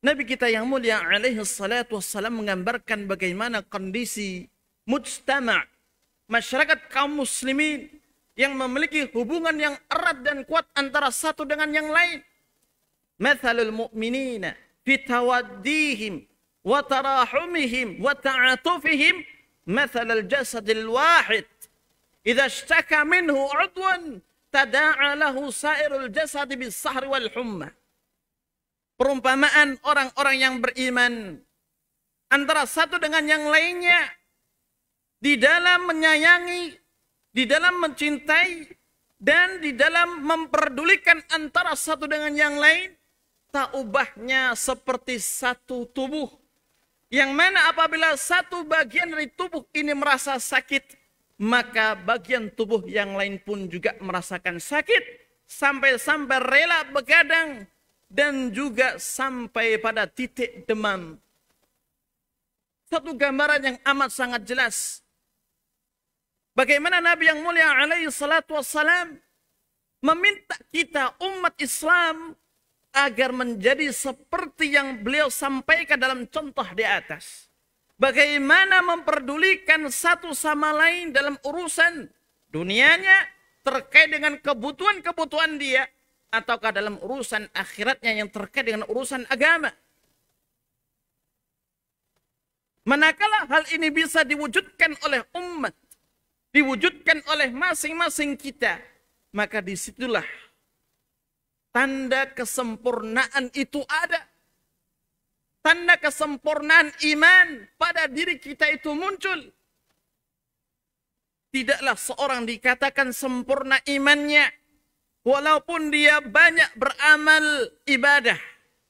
Nabi kita yang mulia alaihi salatu wassalam menggambarkan bagaimana kondisi mujtama' masyarakat kaum muslimin yang memiliki hubungan yang erat dan kuat antara satu dengan yang lain. Mathalul mu'minina fi tawaddihim wa tarahumihim wa ta'atufihim mathalal jasadil wahid. Idza ishtaka minhu 'udwan tada'a lahu sa'irul jasadi bis-sahri wal humma. Perumpamaan orang-orang yang beriman antara satu dengan yang lainnya di dalam menyayangi, di dalam mencintai, dan di dalam memperdulikan antara satu dengan yang lain, tak ubahnya seperti satu tubuh. Yang mana apabila satu bagian dari tubuh ini merasa sakit, maka bagian tubuh yang lain pun juga merasakan sakit, sampai-sampai rela begadang, dan juga sampai pada titik demam. Satu gambaran yang amat sangat jelas. Bagaimana Nabi yang mulia alaihi salatu wassalam meminta kita umat Islam agar menjadi seperti yang beliau sampaikan dalam contoh di atas. Bagaimana memperdulikan satu sama lain dalam urusan dunianya terkait dengan kebutuhan-kebutuhan dia, ataukah dalam urusan akhiratnya yang terkait dengan urusan agama. Manakala hal ini bisa diwujudkan oleh umat, diwujudkan oleh masing-masing kita, maka disitulah tanda kesempurnaan itu ada. Tanda kesempurnaan iman pada diri kita itu muncul. Tidaklah seorang dikatakan sempurna imannya walaupun dia banyak beramal ibadah,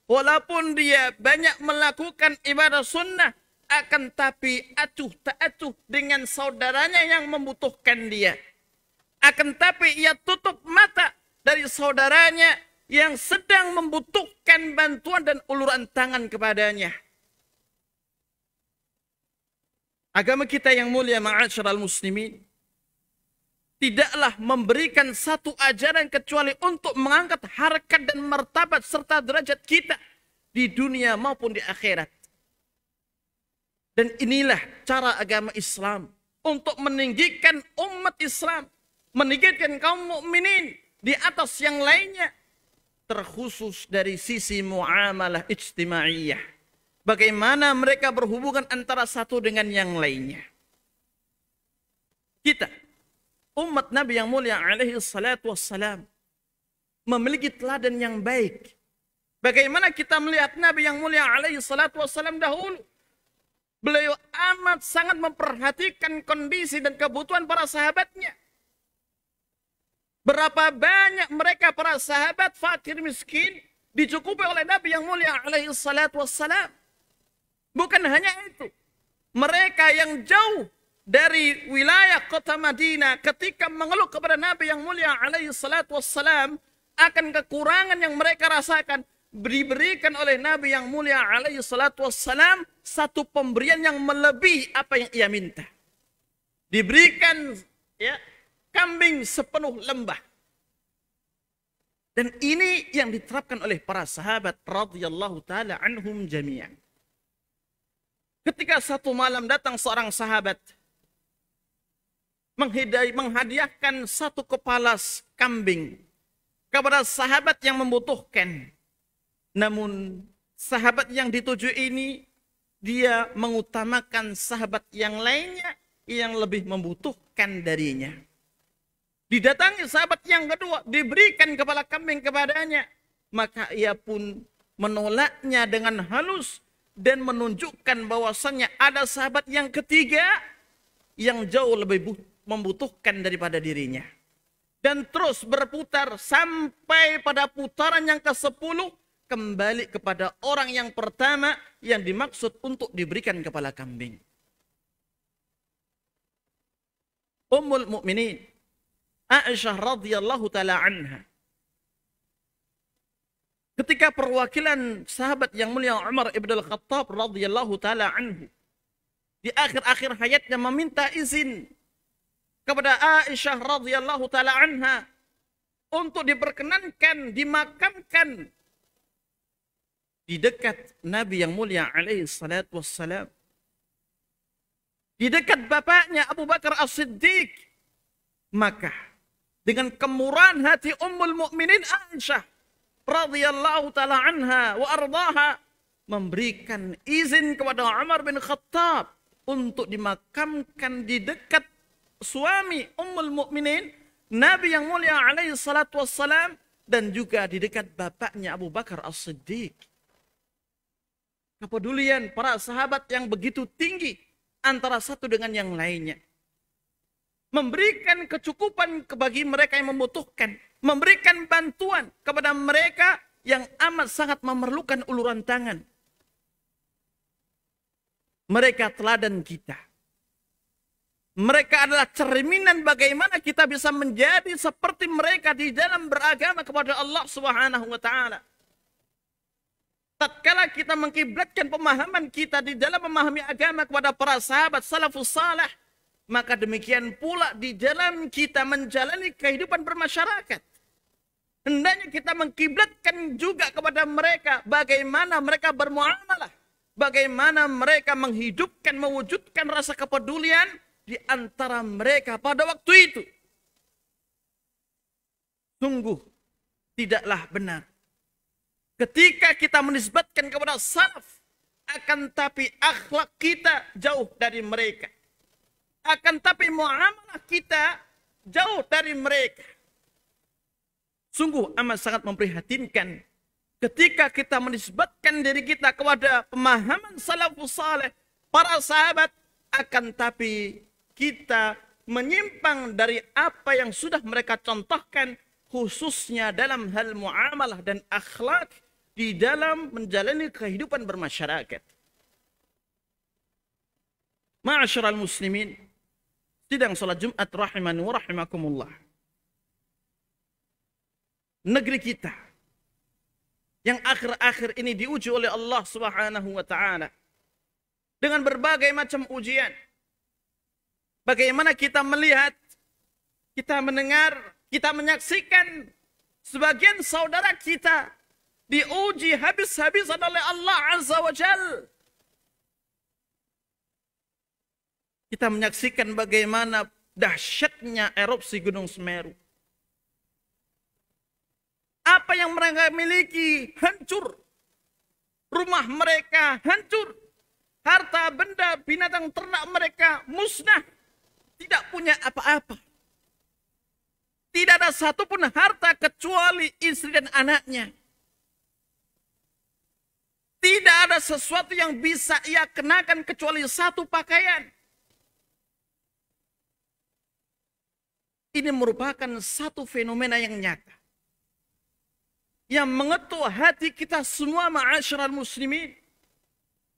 walaupun dia banyak melakukan ibadah sunnah, akan tapi acuh tak acuh dengan saudaranya yang membutuhkan dia. Akan tapi ia tutup mata dari saudaranya yang sedang membutuhkan bantuan dan uluran tangan kepadanya. Agama kita yang mulia ma'asyiral muslimin tidaklah memberikan satu ajaran kecuali untuk mengangkat harkat dan martabat serta derajat kita di dunia maupun di akhirat. Dan inilah cara agama Islam untuk meninggikan umat Islam, meninggikan kaum mukminin di atas yang lainnya, terkhusus dari sisi muamalah ijtimaiyah. Bagaimana mereka berhubungan antara satu dengan yang lainnya. Kita, umat Nabi yang mulia alaihi salatu wassalam, memiliki teladan yang baik. Bagaimana kita melihat Nabi yang mulia alaihi salatu wassalam dahulu. Beliau amat sangat memperhatikan kondisi dan kebutuhan para sahabatnya. Berapa banyak mereka para sahabat fakir miskin dicukupi oleh Nabi yang mulia alaihi salatu wassalam. Bukan hanya itu. Mereka yang jauh dari wilayah kota Madinah ketika mengeluh kepada Nabi yang mulia alaihi salatu wassalam akan kekurangan yang mereka rasakan, diberikan oleh Nabi yang mulia alaihi salatu wassalam satu pemberian yang melebihi apa yang ia minta. Diberikan kambing sepenuh lembah. Dan ini yang diterapkan oleh para sahabat radhiyallahu taala anhum jami'an. Ketika satu malam datang seorang sahabat menghadiahkan satu kepala kambing kepada sahabat yang membutuhkan. Namun sahabat yang dituju ini dia mengutamakan sahabat yang lainnya yang lebih membutuhkan darinya. Didatangi sahabat yang kedua, diberikan kepala kambing kepadanya, maka ia pun menolaknya dengan halus dan menunjukkan bahwasannya ada sahabat yang ketiga yang jauh lebih membutuhkan daripada dirinya. Dan terus berputar sampai pada putaran yang ke-10, kembali kepada orang yang pertama yang dimaksud untuk diberikan kepala kambing. Ummul Mukminin Aisyah radhiyallahu taala anha, ketika perwakilan sahabat yang mulia Umar ibn al-Khattab radhiyallahu taala anhu di akhir-akhir hayatnya meminta izin kepada Aisyah radhiyallahu taala anha untuk diperkenankan dimakamkan di dekat Nabi yang mulia alaihi salatu wassalam, di dekat bapaknya Abu Bakar As-Siddiq, maka dengan kemurahan hati Ummul Mukminin Aisyah radhiyallahu taala anha wa ardaha memberikan izin kepada Umar bin Khattab untuk dimakamkan di dekat suami Ummul Mukminin Nabi yang mulia alaihi salatu wassalam, dan juga di dekat bapaknya Abu Bakar As-Siddiq. Kepedulian para sahabat yang begitu tinggi antara satu dengan yang lainnya. Memberikan kecukupan bagi mereka yang membutuhkan. Memberikan bantuan kepada mereka yang amat sangat memerlukan uluran tangan. Mereka teladan kita. Mereka adalah cerminan bagaimana kita bisa menjadi seperti mereka di dalam beragama kepada Allah Subhanahu wa taala. Tatkala kita mengkiblatkan pemahaman kita di dalam memahami agama kepada para sahabat salafus salih, maka demikian pula di dalam kita menjalani kehidupan bermasyarakat. Hendaknya kita mengkiblatkan juga kepada mereka bagaimana mereka bermuamalah, bagaimana mereka menghidupkan, mewujudkan rasa kepedulian di antara mereka pada waktu itu. Sungguh tidaklah benar ketika kita menisbatkan kepada salaf, akan tapi akhlak kita jauh dari mereka. Akan tapi muamalah kita jauh dari mereka. Sungguh amat sangat memprihatinkan ketika kita menisbatkan diri kita kepada pemahaman salafus saleh, para sahabat, akan tapi kita menyimpang dari apa yang sudah mereka contohkan, khususnya dalam hal muamalah dan akhlak di dalam menjalani kehidupan bermasyarakat. Ma'asyiral muslimin, sidang salat Jumat rahimani wa rahimakumullah. Negeri kita yang akhir-akhir ini diuji oleh Allah Subhanahu wa taala dengan berbagai macam ujian. Bagaimana kita melihat, kita mendengar, kita menyaksikan sebagian saudara kita diuji habis-habisan oleh Allah Azza wa Jal. Kita menyaksikan bagaimana dahsyatnya erupsi Gunung Semeru. Apa yang mereka miliki hancur. Rumah mereka hancur. Harta benda binatang ternak mereka musnah. Tidak punya apa-apa. Tidak ada satupun harta kecuali istri dan anaknya. Tidak ada sesuatu yang bisa ia kenakan kecuali satu pakaian. Ini merupakan satu fenomena yang nyata, yang mengetuk hati kita semua ma'asyiral muslimin,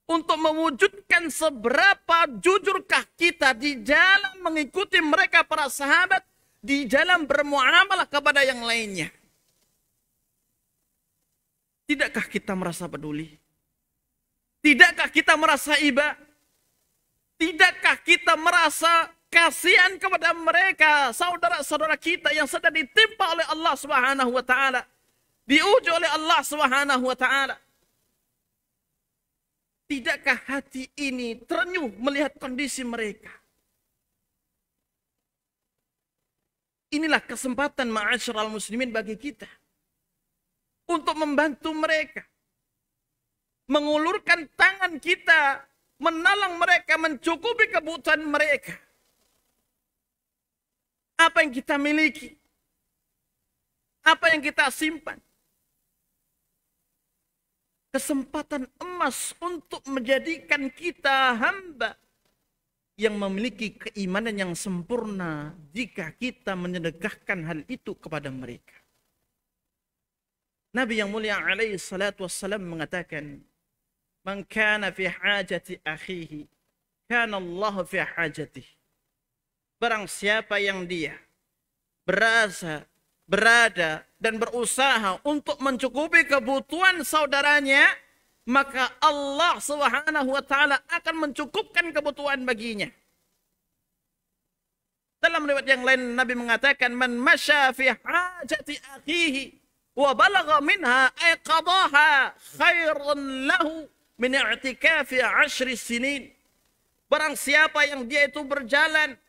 untuk mewujudkan seberapa jujurkah kita di dalam mengikuti mereka para sahabat, di dalam bermuamalah kepada yang lainnya. Tidakkah kita merasa peduli? Tidakkah kita merasa iba? Tidakkah kita merasa kasihan kepada mereka, saudara-saudara kita yang sedang ditimpa oleh Allah Subhanahu wa taala, diuji oleh Allah Subhanahu wa taala? Tidakkah hati ini terenyuh melihat kondisi mereka? Inilah kesempatan ma'asyiral muslimin bagi kita untuk membantu mereka, mengulurkan tangan kita, menolong mereka, mencukupi kebutuhan mereka. Apa yang kita miliki, apa yang kita simpan, kesempatan emas untuk menjadikan kita hamba yang memiliki keimanan yang sempurna jika kita menyedekahkan hal itu kepada mereka. Nabi yang mulia alaihi salatu wassalam mengatakan, "Man kana fi hajati akhihi, kana Allah fi hajatihi." Barang siapa yang dia berada dan berusaha untuk mencukupi kebutuhan saudaranya, maka Allah Subhanahu wa taala akan mencukupkan kebutuhan baginya. Dalam riwayat yang lain Nabi mengatakan, "Man masya fi hajati akhihi wa balagha minha ay qadaha khairan lahu min i'tikafi 10 sinin. Barang siapa yang dia itu berjalan,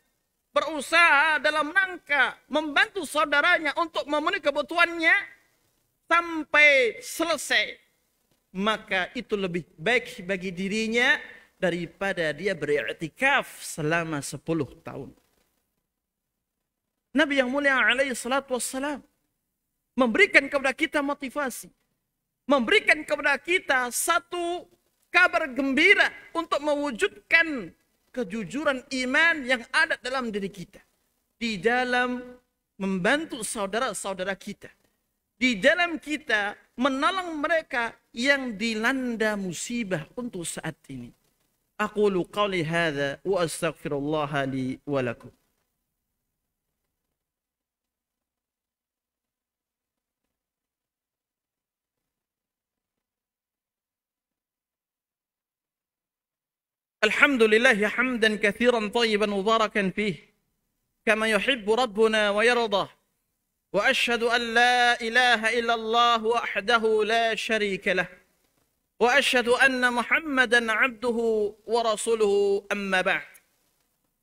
berusaha dalam rangka membantu saudaranya untuk memenuhi kebutuhannya sampai selesai, maka itu lebih baik bagi dirinya daripada dia beriktikaf selama 10 tahun. Nabi yang mulia alaihi salatu wassalam memberikan kepada kita motivasi, memberikan kepada kita satu kabar gembira untuk mewujudkan kejujuran iman yang ada dalam diri kita, di dalam membantu saudara-saudara kita, di dalam kita menolong mereka yang dilanda musibah untuk saat ini. Aqulu qawli hadza wa astaghfirullah li wa lakum. Alhamdulillah hamdan katsiran thayyiban mubarakan fih kama yuhibbu rabbuna wa yardah. وأشهد أن لا إله إلا الله وحده لا شريك له وأشهد أن محمدا عبده ورسوله أما بعد.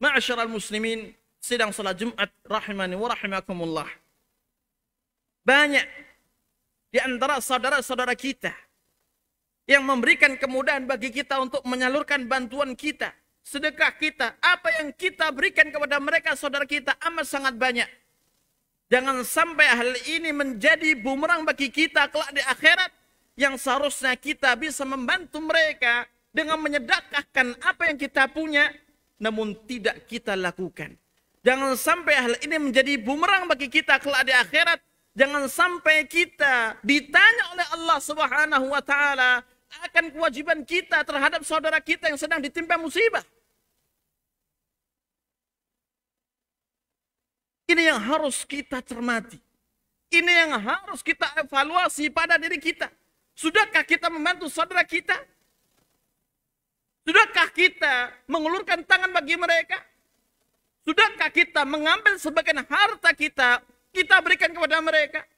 معاشر المسلمين, sidang salat Jumat rahimani wa rahimakumullah. Banyak di antara saudara-saudara kita yang memberikan kemudahan bagi kita untuk menyalurkan bantuan kita, sedekah kita, apa yang kita berikan kepada mereka saudara kita amat sangat banyak. Jangan sampai hal ini menjadi bumerang bagi kita kelak di akhirat, yang seharusnya kita bisa membantu mereka dengan menyedekahkan apa yang kita punya, namun tidak kita lakukan. Jangan sampai hal ini menjadi bumerang bagi kita kelak di akhirat. Jangan sampai kita ditanya oleh Allah Subhanahu wa taala akan kewajiban kita terhadap saudara kita yang sedang ditimpa musibah. Ini yang harus kita cermati. Ini yang harus kita evaluasi pada diri kita. Sudahkah kita membantu saudara kita? Sudahkah kita mengulurkan tangan bagi mereka? Sudahkah kita mengambil sebagian harta kita, kita berikan kepada mereka?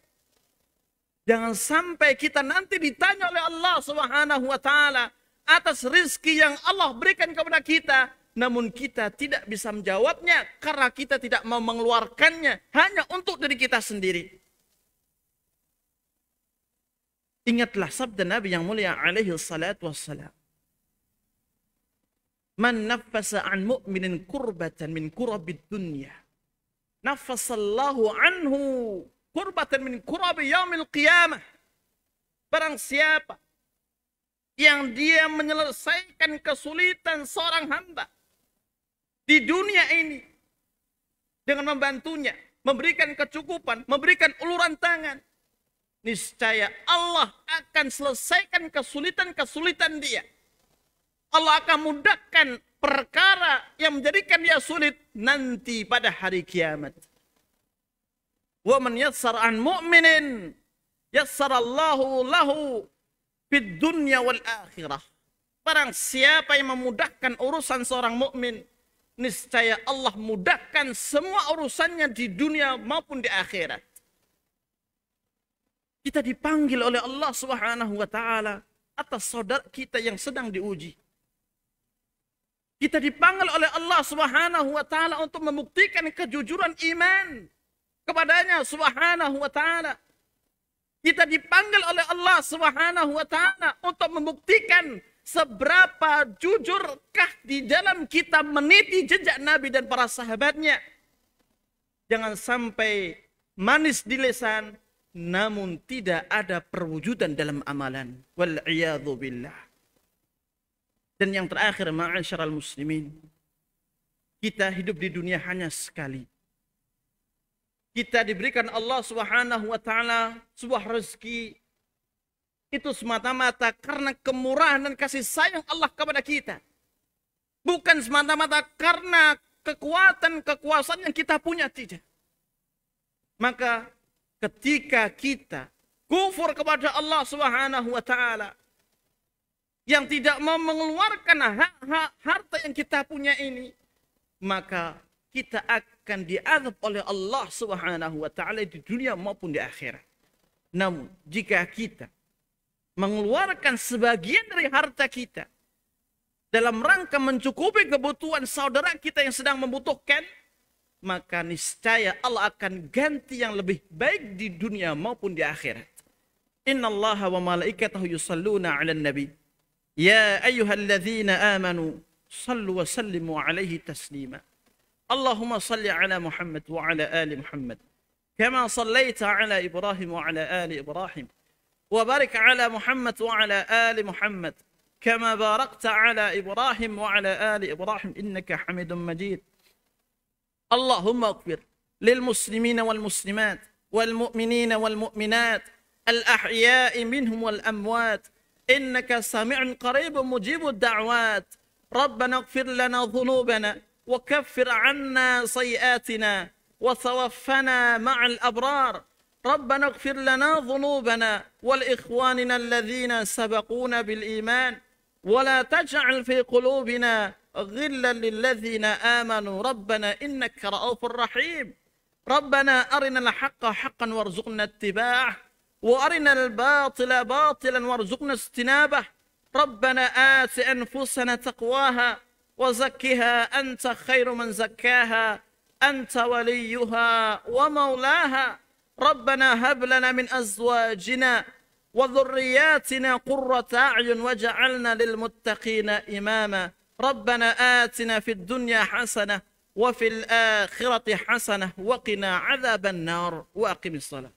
Jangan sampai kita nanti ditanya oleh Allah Subhanahu wa taala atas rizki yang Allah berikan kepada kita, namun kita tidak bisa menjawabnya karena kita tidak mau mengeluarkannya hanya untuk diri kita sendiri. Ingatlah sabda Nabi yang mulia alaihi salatu wassalam. Man nafasa an mu'minin kurbatan min kurabid dunya, nafasallahu anhu kurbatan min kurabi yaumil qiyamah. Barang siapa yang dia menyelesaikan kesulitan seorang hamba di dunia ini dengan membantunya, memberikan kecukupan, memberikan uluran tangan, niscaya Allah akan selesaikan kesulitan-kesulitan dia. Allah akan mudahkan perkara yang menjadikan dia sulit nanti pada hari kiamat. Wa man yassara an mu'minin yassarallahu lahu fid dunya wal akhirah. Barang siapa yang memudahkan urusan seorang mukmin, niscaya Allah mudahkan semua urusannya di dunia maupun di akhirat. Kita dipanggil oleh Allah Subhanahu wa taala atas saudara kita yang sedang diuji. Kita dipanggil oleh Allah Subhanahu wa taala untuk membuktikan kejujuran iman kepadanya Subhanahu wa taala. Kita dipanggil oleh Allah Subhanahu wa taala untuk membuktikan seberapa jujurkah di dalam kita meniti jejak Nabi dan para sahabatnya. Jangan sampai manis di lisan namun tidak ada perwujudan dalam amalan. Wal'iyadhu billah. Dan yang terakhir, ma'asyiral muslimin, kita hidup di dunia hanya sekali. Kita diberikan Allah Subhanahu wa taala sebuah rezeki itu semata-mata karena kemurahan dan kasih sayang Allah kepada kita. Bukan semata-mata karena kekuatan-kekuasaan yang kita punya, tidak. Maka ketika kita kufur kepada Allah Subhanahu wa taala, yang tidak mau mengeluarkan harta yang kita punya ini, maka kita akan diazab oleh Allah Subhanahu wa taala di dunia maupun di akhirat. Namun jika kita mengeluarkan sebagian dari harta kita dalam rangka mencukupi kebutuhan saudara kita yang sedang membutuhkan, maka niscaya Allah akan ganti yang lebih baik di dunia maupun di akhirat. Inna Allaha wa malaikatahu yusalluna 'alan nabi. Ya ayyuhalladzina amanu sallu wa sallimu alaihi taslima. Allahumma salli ala Muhammad wa ala ali Muhammad. Kama sallaita ala Ibrahim wa ala ali Ibrahim. Wa barik ala Muhammad wa ala ali Muhammad. كما باركت على إبراهيم وعلى آل إبراهيم إنك حميد مجيد. اللهم اغفر للمسلمين والمسلمات والمؤمنين والمؤمنات الأحياء منهم والأموات إنك سميع قريب مجيب الدعوات. ربنا اغفر لنا ذنوبنا وكفر عنا سيئاتنا وتوفنا مع الأبرار. ربنا اغفر لنا ذنوبنا ولإخواننا الذين سبقونا بالإيمان ولا تجعل في قلوبنا غلا للذين آمنوا ربنا إنك رؤوف رحيم. ربنا أرنا الحق حقا وارزقنا اتباعه وأرنا الباطل باطلا وارزقنا اجتنابه. ربنا آت أنفسنا تقواها وزكها أنت خير من زكاها أنت وليها ومولاها. ربنا هب لنا من أزواجنا وذرياتنا قرة أعين واجعلنا للمتقين إماما. ربنا آتنا في الدنيا حسنة وفي الآخرة حسنة وقنا عذاب النار. وأقم الصلاة.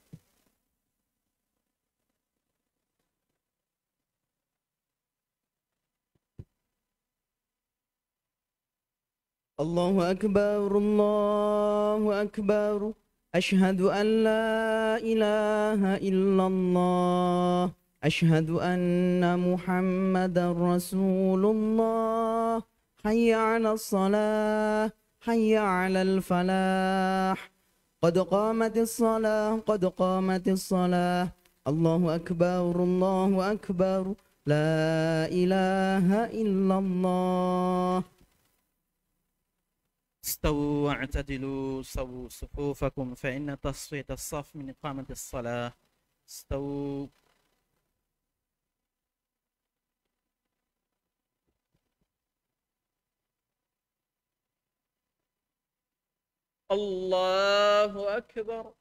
الله أكبر الله أكبر أشهد أن لا إله إلا الله أشهد أن محمدا رسول الله حي على الصلاة حي على الفلاح قد قامت الصلاة قد قامت الصلاة. الله أكبر الله أكبر لا إله إلا الله. استووا واعتدلوا سووا صفوفكم فإن تصفية الصف من إقامة الصلاة. استووا. الله أكبر.